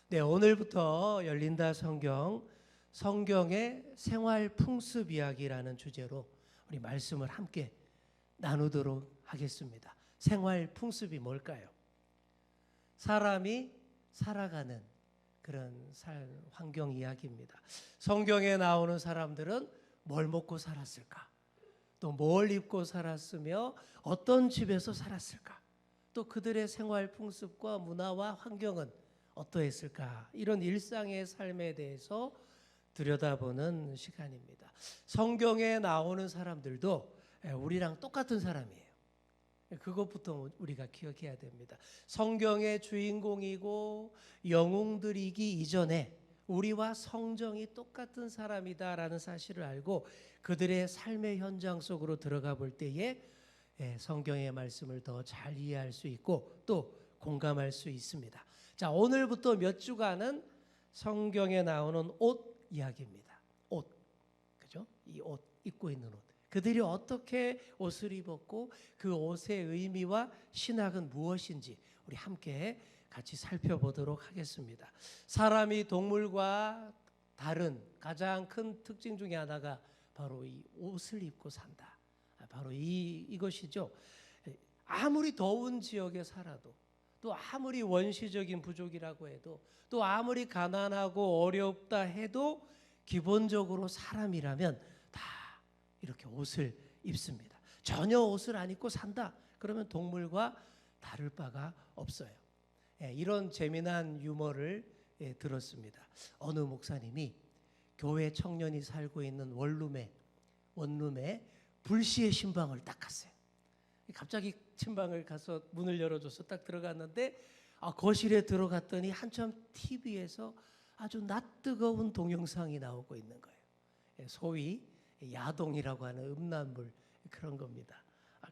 네, 오늘부터 열린다 성경의 생활 풍습 이야기라는 주제로 우리 말씀을 함께 나누도록 하겠습니다. 생활 풍습이 뭘까요? 사람이 살아가는 그런 환경 이야기입니다. 성경에 나오는 사람들은 뭘 먹고 살았을까? 또 뭘 입고 살았으며 어떤 집에서 살았을까? 또 그들의 생활 풍습과 문화와 환경은 어떠했을까? 이런 일상의 삶에 대해서 들여다보는 시간입니다. 성경에 나오는 사람들도 우리랑 똑같은 사람이에요. 그것부터 우리가 기억해야 됩니다. 성경의 주인공이고 영웅들이기 이전에 우리와 성정이 똑같은 사람이다라는 사실을 알고 그들의 삶의 현장 속으로 들어가 볼 때에 성경의 말씀을 더 잘 이해할 수 있고 또 공감할 수 있습니다. 자, 오늘부터 몇 주간은 성경에 나오는 옷 이야기입니다. 옷, 그죠? 이 옷, 입고 있는 옷. 그들이 어떻게 옷을 입었고 그 옷의 의미와 신학은 무엇인지 우리 함께 같이 살펴보도록 하겠습니다. 사람이 동물과 다른 가장 큰 특징 중에 하나가 바로 이 옷을 입고 산다. 바로 이것이죠. 아무리 더운 지역에 살아도 또 아무리 원시적인 부족이라고 해도 또 아무리 가난하고 어렵다 해도 기본적으로 사람이라면 다 이렇게 옷을 입습니다. 전혀 옷을 안 입고 산다. 그러면 동물과 다를 바가 없어요. 이런 재미난 유머를 들었습니다. 어느 목사님이 교회 청년이 살고 있는 원룸에 불시의 신방을 딱 갔어요. 갑자기 신방을 가서 문을 열어줘서 딱 들어갔는데 거실에 들어갔더니 한참 TV에서 아주 낯뜨거운 동영상이 나오고 있는 거예요. 소위 야동이라고 하는 음란물 그런 겁니다.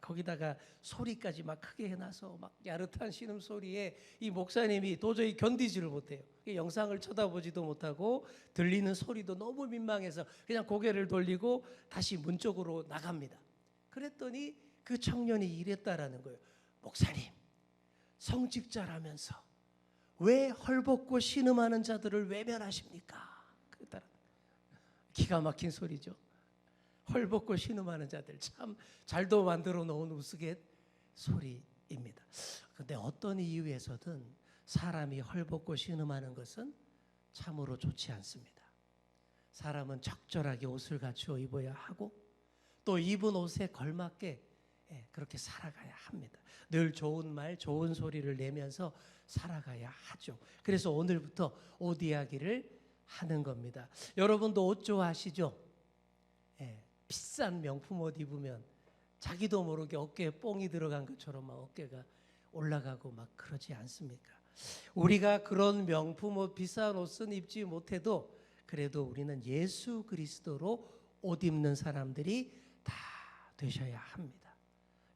거기다가 소리까지 막 크게 해놔서 막 야릇한 신음소리에 이 목사님이 도저히 견디지를 못해요. 영상을 쳐다보지도 못하고 들리는 소리도 너무 민망해서 그냥 고개를 돌리고 다시 문 쪽으로 나갑니다. 그랬더니 그 청년이 이랬다라는 거예요. 목사님, 성직자라면서 왜 헐벗고 신음하는 자들을 외면하십니까? 기가 막힌 소리죠. 헐벗고 신음하는 자들, 참 잘도 만들어 놓은 우스갯 소리입니다. 그런데 어떤 이유에서든 사람이 헐벗고 신음하는 것은 참으로 좋지 않습니다. 사람은 적절하게 옷을 갖추어 입어야 하고 또 입은 옷에 걸맞게 그렇게 살아가야 합니다. 늘 좋은 말, 좋은 소리를 내면서 살아가야 하죠. 그래서 오늘부터 옷 이야기를 하는 겁니다. 여러분도 옷 좋아하시죠? 비싼 명품 옷 입으면 자기도 모르게 어깨에 뽕이 들어간 것처럼 막 어깨가 올라가고 막 그러지 않습니까? 우리가 그런 명품 옷, 비싼 옷은 입지 못해도 그래도 우리는 예수 그리스도로 옷 입는 사람들이 다 되셔야 합니다.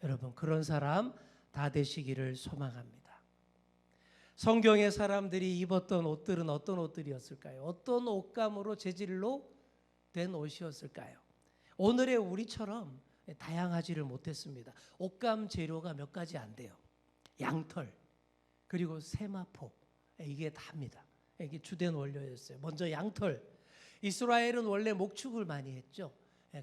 여러분, 그런 사람 다 되시기를 소망합니다. 성경의 사람들이 입었던 옷들은 어떤 옷들이었을까요? 어떤 옷감으로 재질로 된 옷이었을까요? 오늘의 우리처럼 다양하지를 못했습니다. 옷감 재료가 몇 가지 안 돼요. 양털, 그리고 세마포, 이게 답니다. 이게 주된 원료였어요. 먼저 양털. 이스라엘은 원래 목축을 많이 했죠.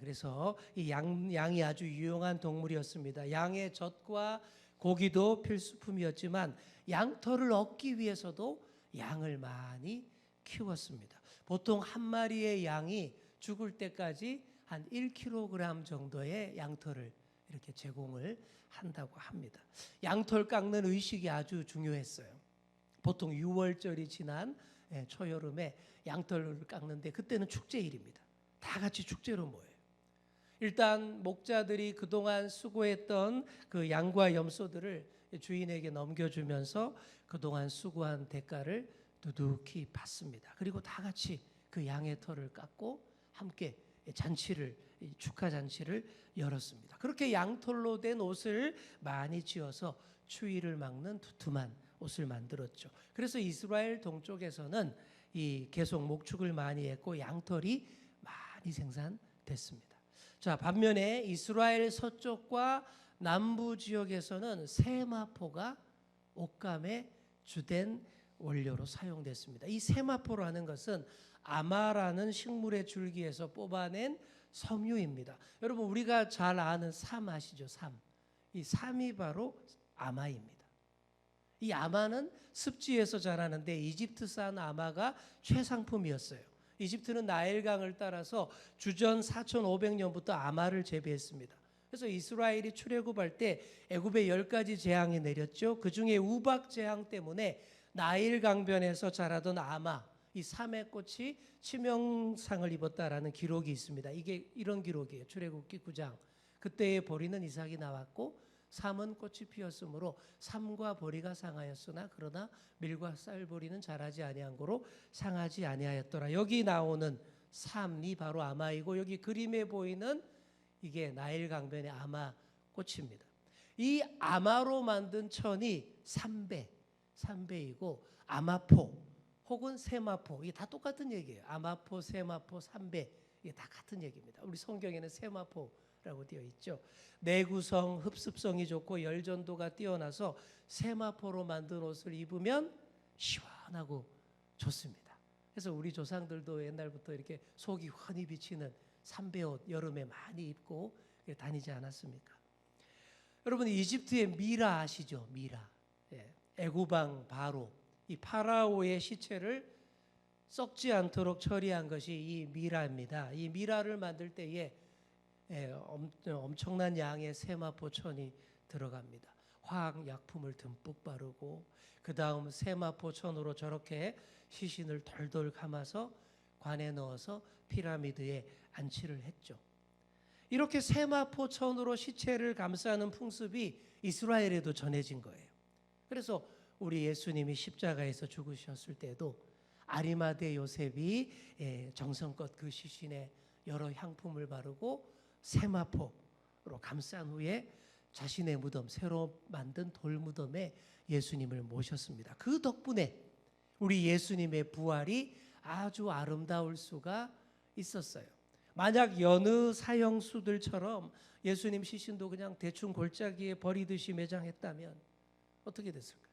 그래서 이 양이 아주 유용한 동물이었습니다. 양의 젖과 고기도 필수품이었지만 양털을 얻기 위해서도 양을 많이 키웠습니다. 보통 한 마리의 양이 죽을 때까지 한 1kg 정도의 양털을 이렇게 제공을 한다고 합니다. 양털 깎는 의식이 아주 중요했어요. 보통 6월절이 지난 초여름에 양털을 깎는데 그때는 축제일입니다. 다 같이 축제로 모여요. 일단 목자들이 그동안 수고했던 그 양과 염소들을 주인에게 넘겨주면서 그동안 수고한 대가를 두둑히 받습니다. 그리고 다 같이 그 양의 털을 깎고 함께 잔치를, 축하 잔치를 열었습니다. 그렇게 양털로 된 옷을 많이 지어서 추위를 막는 두툼한 옷을 만들었죠. 그래서 이스라엘 동쪽에서는 계속 목축을 많이 했고 양털이 많이 생산됐습니다. 자, 반면에 이스라엘 서쪽과 남부 지역에서는 세마포가 옷감의 주된 원료로 사용됐습니다. 이 세마포라는 것은 아마라는 식물의 줄기에서 뽑아낸 섬유입니다. 여러분 우리가 잘 아는 삶 아시죠? 삶. 이 삶이 바로 아마입니다. 이 아마는 습지에서 자라는데 이집트산 아마가 최상품이었어요. 이집트는 나일강을 따라서 주전 4,500년부터 아마를 재배했습니다. 그래서 이스라엘이 출애굽할 때 애굽에 10가지 재앙이 내렸죠. 그중에 우박 재앙 때문에 나일 강변에서 자라던 아마, 이 삼의 꽃이 치명상을 입었다라는 기록이 있습니다. 이게 이런 기록이에요. 출애굽기 9장. 그때의 보리는 이삭이 나왔고 삼은 꽃이 피었으므로 삼과 보리가 상하였으나 그러나 밀과 쌀보리는 자라지 아니한 고로 상하지 아니하였더라. 여기 나오는 삼이 바로 아마이고 여기 그림에 보이는 이게 나일 강변의 아마 꽃입니다. 이 아마로 만든 천이 삼배이고 아마포 혹은 세마포 이게 다 똑같은 얘기예요. 아마포, 세마포, 삼배 이게 다 같은 얘기입니다. 우리 성경에는 세마포라고 되어 있죠. 내구성, 흡습성이 좋고 열전도가 뛰어나서 세마포로 만든 옷을 입으면 시원하고 좋습니다. 그래서 우리 조상들도 옛날부터 이렇게 속이 환히 비치는 삼배옷 여름에 많이 입고 다니지 않았습니까? 여러분 이집트의 미라 아시죠? 미라. 애굽왕 바로 이 파라오의 시체를 썩지 않도록 처리한 것이 이 미라입니다. 이 미라를 만들 때에 엄청난 양의 세마포천이 들어갑니다. 화학약품을 듬뿍 바르고 그 다음 세마포천으로 저렇게 시신을 덜덜 감아서 관에 넣어서 피라미드에 안치를 했죠. 이렇게 세마포천으로 시체를 감싸는 풍습이 이스라엘에도 전해진 거예요. 그래서 우리 예수님이 십자가에서 죽으셨을 때도 아리마대 요셉이 정성껏 그 시신에 여러 향품을 바르고 세마포로 감싼 후에 자신의 무덤, 새로 만든 돌무덤에 예수님을 모셨습니다. 그 덕분에 우리 예수님의 부활이 아주 아름다울 수가 있었어요. 만약 여느 사형수들처럼 예수님 시신도 그냥 대충 골짜기에 버리듯이 매장했다면 어떻게 됐을까요?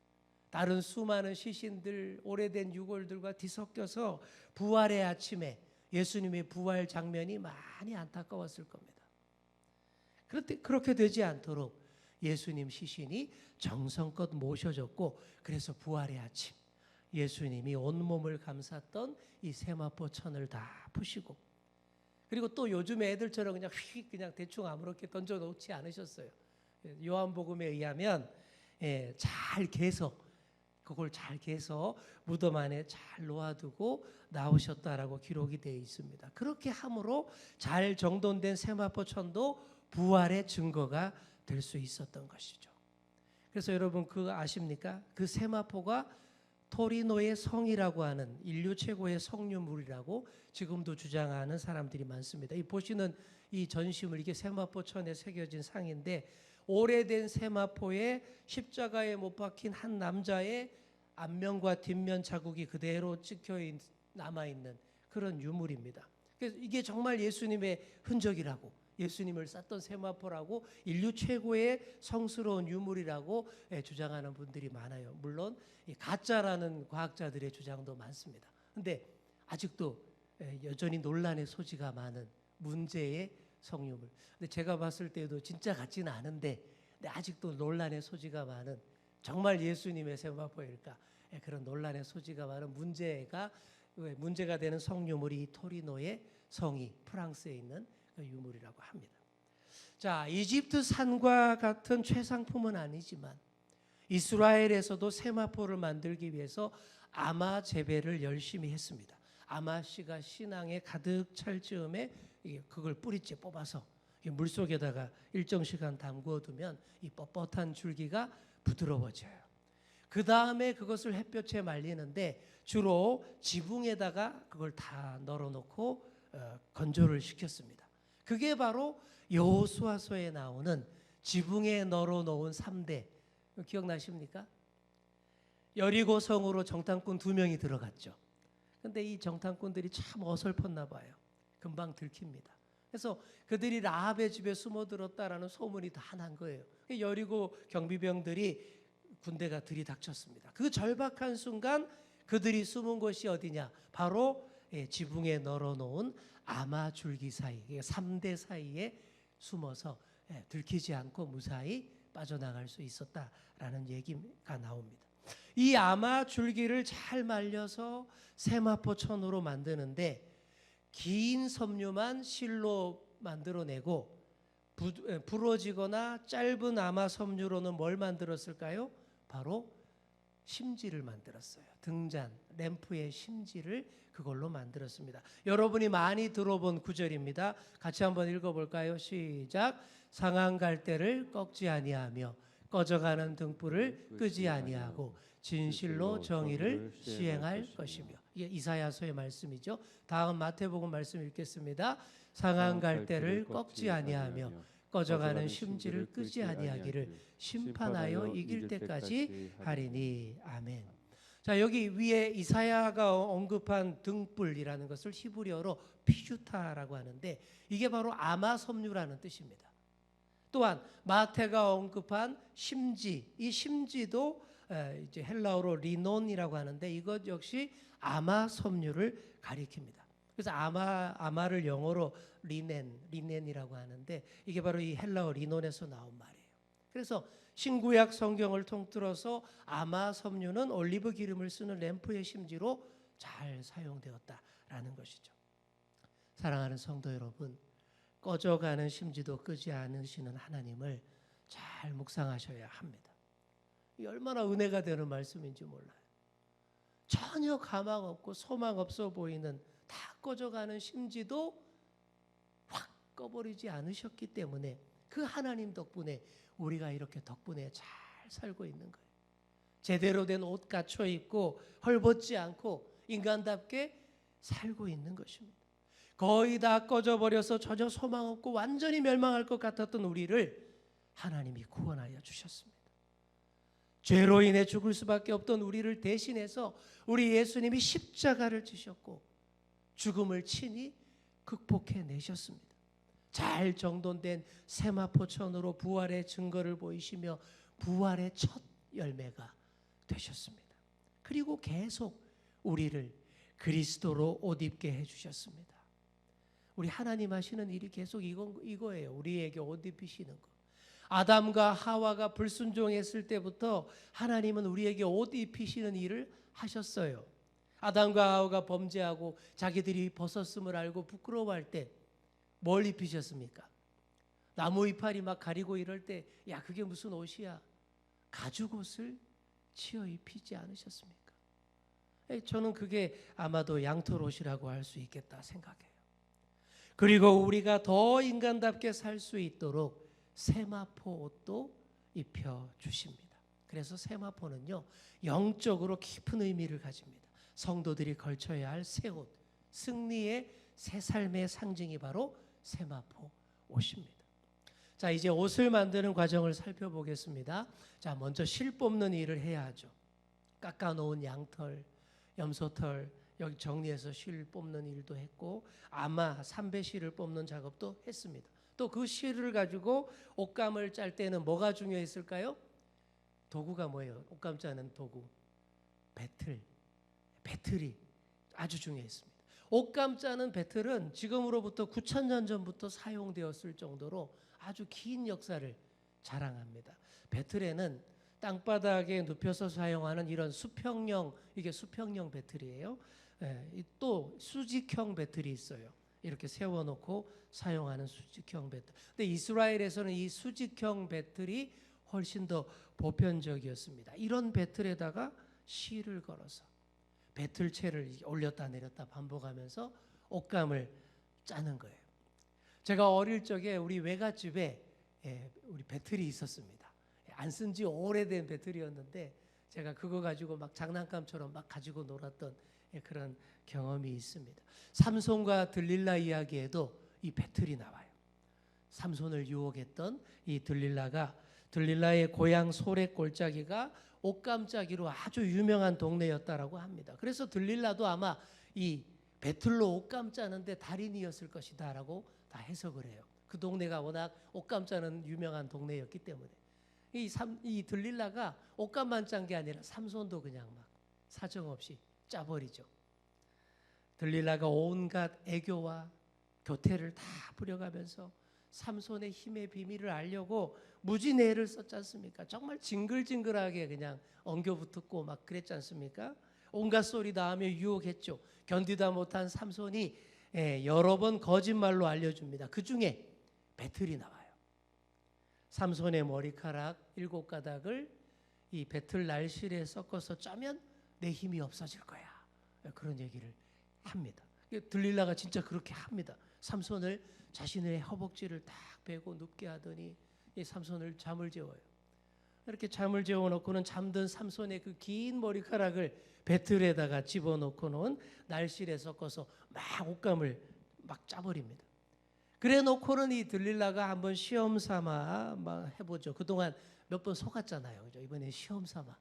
다른 수많은 시신들, 오래된 유골들과 뒤섞여서 부활의 아침에 예수님의 부활 장면이 많이 안타까웠을 겁니다. 그렇게 되지 않도록 예수님 시신이 정성껏 모셔졌고 그래서 부활의 아침 예수님이 온몸을 감쌌던 이 세마포천을 다 푸시고 그리고 또 요즘 애들처럼 그냥 그냥 대충 아무렇게 던져놓지 않으셨어요. 요한복음에 의하면 잘 개서 그걸 잘 개서 무덤 안에 잘 놓아두고 나오셨다라고 기록이 되어 있습니다. 그렇게 함으로 잘 정돈된 세마포천도 부활의 증거가 될 수 있었던 것이죠. 그래서 여러분 그거 아십니까? 그 세마포가 토리노의 성이라고 하는 인류 최고의 성유물이라고 지금도 주장하는 사람들이 많습니다. 이 보시는 이 전시물 이게 세마포천에 새겨진 상인데 오래된 세마포에 십자가에 못 박힌 한 남자의 앞면과 뒷면 자국이 그대로 찍혀 남아있는 그런 유물입니다. 그래서 이게 정말 예수님의 흔적이라고 예수님을 쌌던 세마포라고 인류 최고의 성스러운 유물이라고 주장하는 분들이 많아요. 물론 가짜라는 과학자들의 주장도 많습니다. 그런데 아직도 여전히 논란의 소지가 많은 문제의 성유물. 근데 제가 봤을 때도 진짜 같지는 않은데 아직도 논란의 소지가 많은 정말 예수님의 세마포일까 그런 논란의 소지가 많은 문제가 되는 성유물이 토리노의 성이 프랑스에 있는 그 유물이라고 합니다. 자, 이집트 산과 같은 최상품은 아니지만 이스라엘에서도 세마포를 만들기 위해서 아마 재배를 열심히 했습니다. 아마 씨가 신앙에 가득 찰 즈음에 그걸 뿌리째 뽑아서 물속에다가 일정 시간 담궈두면 이 뻣뻣한 줄기가 부드러워져요. 그 다음에 그것을 햇볕에 말리는데 주로 지붕에다가 그걸 다 널어놓고 건조를 시켰습니다. 그게 바로 여호수아서에 나오는 지붕에 널어놓은 3대 기억나십니까? 여리고 성으로 정탐꾼 2명이 들어갔죠. 근데 이 정탐꾼들이 참 어설펐나 봐요. 금방 들킵니다. 그래서 그들이 라합의 집에 숨어들었다라는 소문이 다 난 거예요. 여리고 경비병들이 군대가 들이닥쳤습니다. 그 절박한 순간 그들이 숨은 곳이 어디냐? 바로 지붕에 널어놓은 아마 줄기 사이, 3대 사이에 숨어서 들키지 않고 무사히 빠져나갈 수 있었다라는 얘기가 나옵니다. 이 아마 줄기를 잘 말려서 세마포천으로 만드는데 긴 섬유만 실로 만들어내고 부러지거나 짧은 아마 섬유로는 뭘 만들었을까요? 바로 심지를 만들었어요. 등잔, 램프의 심지를 그걸로 만들었습니다. 여러분이 많이 들어본 구절입니다. 같이 한번 읽어볼까요? 시작. 상한 갈대를 꺾지 아니하며 꺼져가는 등불을 끄지 아니하고 진실로 정의를 시행할 것이며. 이게 이사야서의 말씀이죠. 다음 마태복음 말씀 읽겠습니다. 상한 갈대를 꺾지 아니하며 꺼져가는 심지를 끄지 아니하기를 심판하여 이길 때까지 하리니. 아멘. 자, 여기 위에 이사야가 언급한 등불이라는 것을 히브리어로 피주타라고 하는데 이게 바로 아마 섬유라는 뜻입니다. 또한 마태가 언급한 심지, 이 심지도 이제 헬라어로 리논이라고 하는데 이것 역시 아마 섬유를 가리킵니다. 그래서 아마를 영어로 리넨이라고 하는데 이게 바로 이 헬라어 리논에서 나온 말이에요. 그래서 신구약 성경을 통틀어서 아마 섬유는 올리브 기름을 쓰는 램프의 심지로 잘 사용되었다라는 것이죠. 사랑하는 성도 여러분, 꺼져가는 심지도 끄지 않으시는 하나님을 잘 묵상하셔야 합니다. 이 얼마나 은혜가 되는 말씀인지 몰라요. 전혀 가망 없고 소망 없어 보이는 다 꺼져가는 심지도 확 꺼버리지 않으셨기 때문에 그 하나님 덕분에 우리가 이렇게 덕분에 잘 살고 있는 거예요. 제대로 된 옷 갖춰 입고 헐벗지 않고 인간답게 살고 있는 것입니다. 거의 다 꺼져버려서 전혀 소망 없고 완전히 멸망할 것 같았던 우리를 하나님이 구원하여 주셨습니다. 죄로 인해 죽을 수밖에 없던 우리를 대신해서 우리 예수님이 십자가를 지셨고 죽음을 친히 극복해 내셨습니다. 잘 정돈된 세마포천으로 부활의 증거를 보이시며 부활의 첫 열매가 되셨습니다. 그리고 계속 우리를 그리스도로 옷 입게 해주셨습니다. 우리 하나님 하시는 일이 계속 이거예요. 우리에게 옷 입히시는 거. 아담과 하와가 불순종했을 때부터 하나님은 우리에게 옷 입히시는 일을 하셨어요. 아담과 하와가 범죄하고 자기들이 벗었음을 알고 부끄러워할 때 뭘 입히셨습니까? 나무 이파리 막 가리고 이럴 때 야 그게 무슨 옷이야? 가죽옷을 치어 입히지 않으셨습니까? 저는 그게 아마도 양털옷이라고 할 수 있겠다 생각해요. 그리고 우리가 더 인간답게 살 수 있도록 세마포 옷도 입혀주십니다. 그래서 세마포는요 영적으로 깊은 의미를 가집니다. 성도들이 걸쳐야 할 새 옷, 승리의 새 삶의 상징이 바로 세마포 옷입니다. 자, 이제 옷을 만드는 과정을 살펴보겠습니다. 자, 먼저 실 뽑는 일을 해야 하죠. 깎아놓은 양털, 염소털 여기 정리해서 실 뽑는 일도 했고 아마 삼배실을 뽑는 작업도 했습니다. 또 그 실을 가지고 옷감을 짤 때는 뭐가 중요했을까요? 도구가 뭐예요? 옷감 짜는 도구. 배틀이 아주 중요했습니다. 옷감 짜는 배틀은 지금으로부터 9,000년 전부터 사용되었을 정도로 아주 긴 역사를 자랑합니다. 배틀에는 땅바닥에 눕혀서 사용하는 이런 수평형, 이게 수평형 배틀이에요. 또 수직형 배틀이 있어요. 이렇게 세워놓고 사용하는 수직형 배틀. 근데 이스라엘에서는 이 수직형 배틀이 훨씬 더 보편적이었습니다. 이런 배틀에다가 실을 걸어서 배틀체를 올렸다 내렸다 반복하면서 옷감을 짜는 거예요. 제가 어릴 적에 우리 외갓집에 우리 배틀이 있었습니다. 안 쓴 지 오래된 배틀이었는데 제가 그거 가지고 막 장난감처럼 막 가지고 놀았던 그런 경험이 있습니다. 삼손과 들릴라 이야기에도 이 배틀이 나와요. 삼손을 유혹했던 이 들릴라의 고향 소렉 골짜기가 옷감짜기로 아주 유명한 동네였다라고 합니다. 그래서 들릴라도 아마 이 배틀로 옷감 짜는데 달인이었을 것이다라고 다 해석을 해요. 그 동네가 워낙 옷감 짜는 유명한 동네였기 때문에. 이 들릴라가 옷값만 짠 게 아니라 삼손도 그냥 막 사정없이 짜버리죠. 들릴라가 온갖 애교와 교태를 다 부려가면서 삼손의 힘의 비밀을 알려고 무지내를 썼지 않습니까? 정말 징글징글하게 그냥 엉겨붙었고 막 그랬지 않습니까? 온갖 소리 다 하며 유혹했죠. 견디다 못한 삼손이 여러 번 거짓말로 알려줍니다. 그 중에 배틀이 나와요. 삼손의 머리카락 7가닥을 이 배틀 날실에 섞어서 짜면 내 힘이 없어질 거야. 그런 얘기를 합니다. 들릴라가 진짜 그렇게 합니다. 삼손을 자신의 허벅지를 딱 베고 눕게 하더니 이 삼손을 잠을 재워요. 이렇게 잠을 재워놓고는 잠든 삼손의 그 긴 머리카락을 배틀에다가 집어넣고 놓은 날실에 섞어서 막 옷감을 막 짜버립니다. 그래 놓고는 이 들릴라가 한번 시험 삼아 막 해보죠. 그동안 몇 번 속았잖아요. 그죠? 이번에 시험 삼아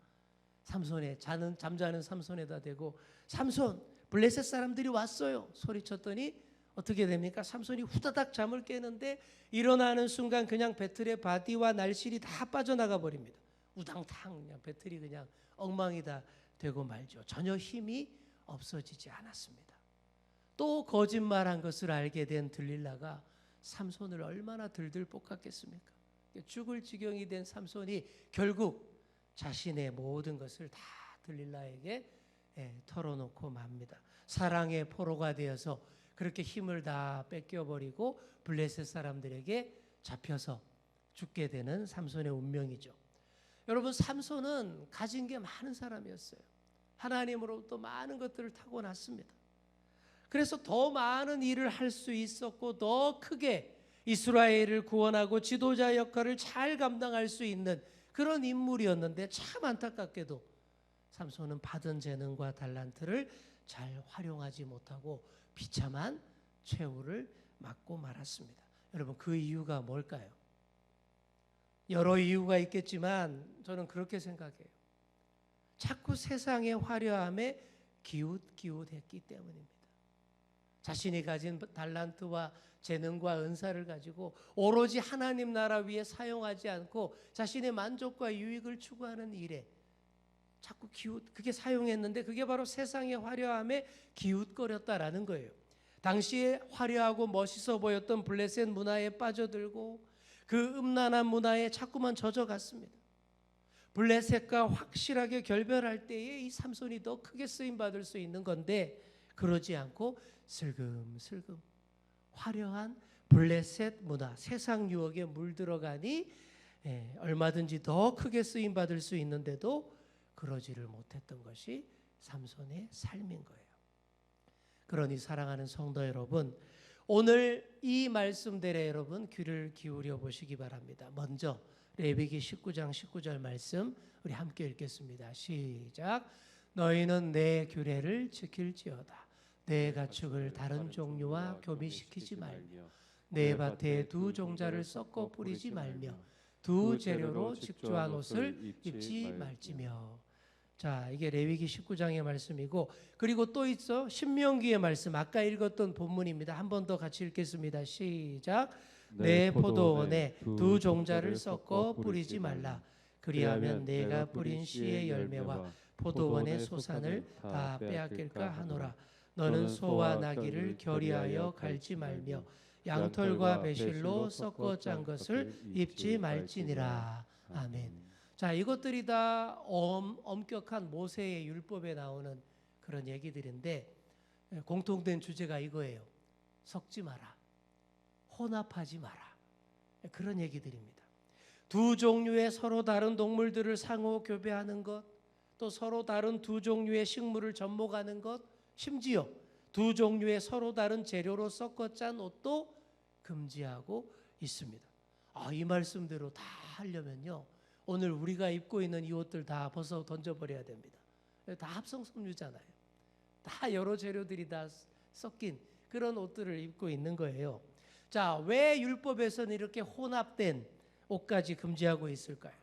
삼손에 잠자는 삼손에다 대고 삼손 블레셋 사람들이 왔어요. 소리쳤더니 어떻게 됩니까? 삼손이 후다닥 잠을 깨는데 일어나는 순간 그냥 배틀의 바디와 날실이 다 빠져나가 버립니다. 우당탕 그냥 배틀이 그냥 엉망이 다 되고 말죠. 전혀 힘이 없어지지 않았습니다. 또 거짓말한 것을 알게 된 들릴라가 삼손을 얼마나 들들 볶았겠습니까? 죽을 지경이 된 삼손이 결국 자신의 모든 것을 다 들릴라에게 털어놓고 맙니다. 사랑의 포로가 되어서 그렇게 힘을 다 뺏겨버리고 블레셋 사람들에게 잡혀서 죽게 되는 삼손의 운명이죠. 여러분, 삼손은 가진 게 많은 사람이었어요. 하나님으로부터 많은 것들을 타고났습니다. 그래서 더 많은 일을 할 수 있었고 더 크게 이스라엘을 구원하고 지도자 역할을 잘 감당할 수 있는 그런 인물이었는데 참 안타깝게도 삼손은 받은 재능과 달란트를 잘 활용하지 못하고 비참한 최후를 맞고 말았습니다. 여러분, 그 이유가 뭘까요? 여러 이유가 있겠지만 저는 그렇게 생각해요. 자꾸 세상의 화려함에 기웃기웃했기 때문입니다. 자신이 가진 달란트와 재능과 은사를 가지고 오로지 하나님 나라 위에 사용하지 않고 자신의 만족과 유익을 추구하는 일에 자꾸 그게 사용했는데 그게 바로 세상의 화려함에 기웃거렸다라는 거예요. 당시에 화려하고 멋있어 보였던 블레셋 문화에 빠져들고 그 음란한 문화에 자꾸만 젖어갔습니다. 블레셋과 확실하게 결별할 때에 이 삼손이 더 크게 쓰임받을 수 있는 건데 그러지 않고 슬금슬금 화려한 블레셋 문화, 세상 유혹에 물들어가니 얼마든지 더 크게 쓰임받을 수 있는데도 그러지를 못했던 것이 삼손의 삶인 거예요. 그러니 사랑하는 성도 여러분, 오늘 이 말씀들에 여러분 귀를 기울여 보시기 바랍니다. 먼저 레위기 19장 19절 말씀 우리 함께 읽겠습니다. 시작. 너희는 내 규례를 지킬지어다. 내 가축을 다른 종류와 교미시키지 말며 내 밭에 두 종자를 섞어 뿌리지 말며 두 재료로 직조한 옷을 입지 말지며. 자, 이게 레위기 19장의 말씀이고 그리고 또 있어 신명기의 말씀 아까 읽었던 본문입니다. 한 번 더 같이 읽겠습니다. 시작. 내 포도원에 두 종자를 섞어 뿌리지 말라. 그리하면 내가 뿌린 씨의 열매와 포도원의 소산을 다 빼앗길까 하노라. 너는 소와 나귀를 결의하여 갈지 말며 양털과 배실로 섞어 짠 것을 입지 말지니라. 아멘. 자, 이것들이 다 엄격한 모세의 율법에 나오는 그런 얘기들인데 공통된 주제가 이거예요. 섞지 마라. 혼합하지 마라. 그런 얘기들입니다. 두 종류의 서로 다른 동물들을 상호 교배하는 것, 또 서로 다른 두 종류의 식물을 접목하는 것, 심지어 두 종류의 서로 다른 재료로 섞어 짠 옷도 금지하고 있습니다. 이 말씀대로 다 하려면요, 오늘 우리가 입고 있는 이 옷들 다 벗어 던져버려야 됩니다. 다 합성섬유잖아요. 다 여러 재료들이 다 섞인 그런 옷들을 입고 있는 거예요. 자, 왜 율법에서는 이렇게 혼합된 옷까지 금지하고 있을까요?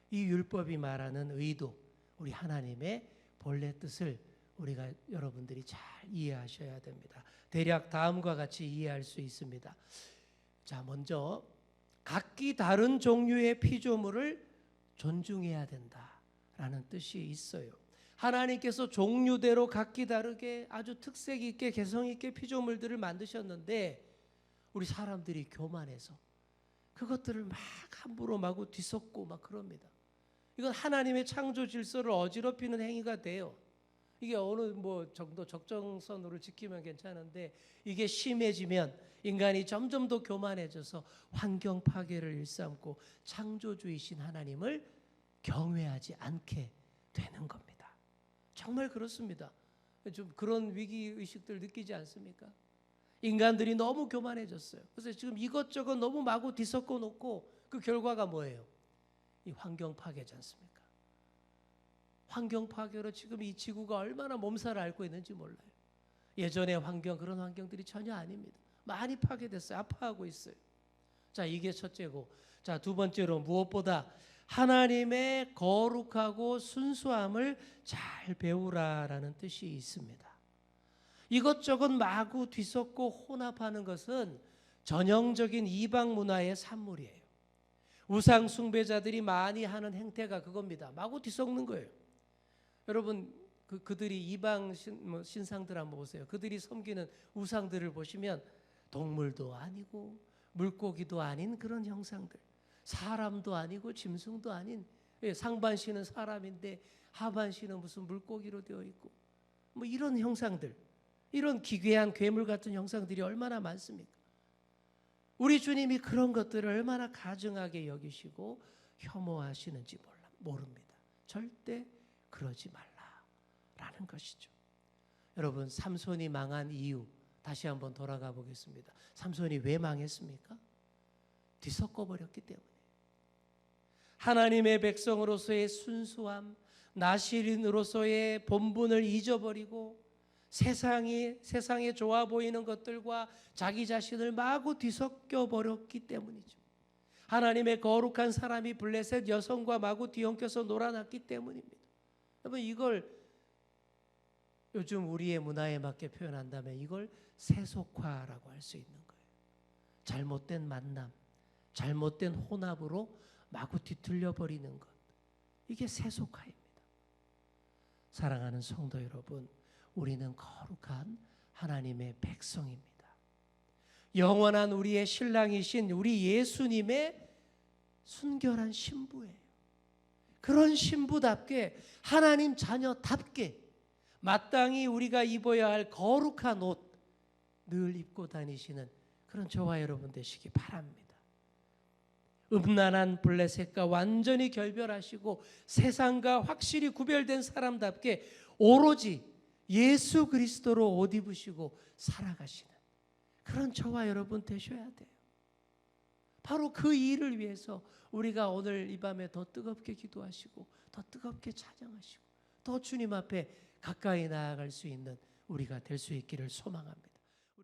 이 율법이 말하는 의도, 우리 하나님의 본래 뜻을 우리가 여러분들이 잘 이해하셔야 됩니다. 대략 다음과 같이 이해할 수 있습니다. 자, 먼저 각기 다른 종류의 피조물을 존중해야 된다라는 뜻이 있어요. 하나님께서 종류대로 각기 다르게 아주 특색 있게 개성 있게 피조물들을 만드셨는데 우리 사람들이 교만해서 그것들을 막 함부로 마구 뒤섞고 막 그럽니다. 이건 하나님의 창조 질서를 어지럽히는 행위가 돼요. 이게 어느 정도 적정선으로 지키면 괜찮은데 이게 심해지면 인간이 점점 더 교만해져서 환경 파괴를 일삼고 창조주이신 하나님을 경외하지 않게 되는 겁니다. 정말 그렇습니다. 좀 그런 위기의식들 느끼지 않습니까? 인간들이 너무 교만해졌어요. 그래서 지금 이것저것 너무 마구 뒤섞어 놓고 그 결과가 뭐예요? 이 환경 파괴지 않습니까? 환경 파괴로 지금 이 지구가 얼마나 몸살을 앓고 있는지 몰라요. 예전의 환경 그런 환경들이 전혀 아닙니다. 많이 파괴됐어요. 아파하고 있어요. 자, 이게 첫째고, 자, 두 번째로 무엇보다 하나님의 거룩하고 순수함을 잘 배우라라는 뜻이 있습니다. 이것저것 마구 뒤섞고 혼합하는 것은 전형적인 이방 문화의 산물이에요. 우상 숭배자들이 많이 하는 행태가 그겁니다. 마구 뒤섞는 거예요. 여러분 그들이 이방 신상들 한번 보세요. 그들이 섬기는 우상들을 보시면 동물도 아니고 물고기도 아닌 그런 형상들, 사람도 아니고 짐승도 아닌, 상반신은 사람인데 하반신은 무슨 물고기로 되어 있고 뭐 이런 형상들, 이런 기괴한 괴물 같은 형상들이 얼마나 많습니까? 우리 주님이 그런 것들을 얼마나 가증하게 여기시고 혐오하시는지 모릅니다. 절대 그러지 말라라는 것이죠. 여러분, 삼손이 망한 이유 다시 한번 돌아가 보겠습니다. 삼손이 왜 망했습니까? 뒤섞어 버렸기 때문에. 하나님의 백성으로서의 순수함, 나시린으로서의 본분을 잊어버리고 세상에 좋아 보이는 것들과 자기 자신을 마구 뒤섞여 버렸기 때문이죠. 하나님의 거룩한 사람이 블레셋 여성과 마구 뒤엉켜서 놀아났기 때문입니다. 여러분, 이걸 요즘 우리의 문화에 맞게 표현한다면 이걸 세속화라고 할 수 있는 거예요. 잘못된 만남, 잘못된 혼합으로 마구 뒤틀려 버리는 것, 이게 세속화입니다. 사랑하는 성도 여러분, 우리는 거룩한 하나님의 백성입니다. 영원한 우리의 신랑이신 우리 예수님의 순결한 신부예요. 그런 신부답게 하나님 자녀답게 마땅히 우리가 입어야 할 거룩한 옷 늘 입고 다니시는 그런 저와 여러분 되시기 바랍니다. 음란한 블레셋과 완전히 결별하시고 세상과 확실히 구별된 사람답게 오로지 예수 그리스도로 옷 입으시고 살아가시는 그런 저와 여러분 되셔야 돼요. 바로 그 일을 위해서 우리가 오늘 이 밤에 더 뜨겁게 기도하시고 더 뜨겁게 찬양하시고 더 주님 앞에 가까이 나아갈 수 있는 우리가 될 수 있기를 소망합니다.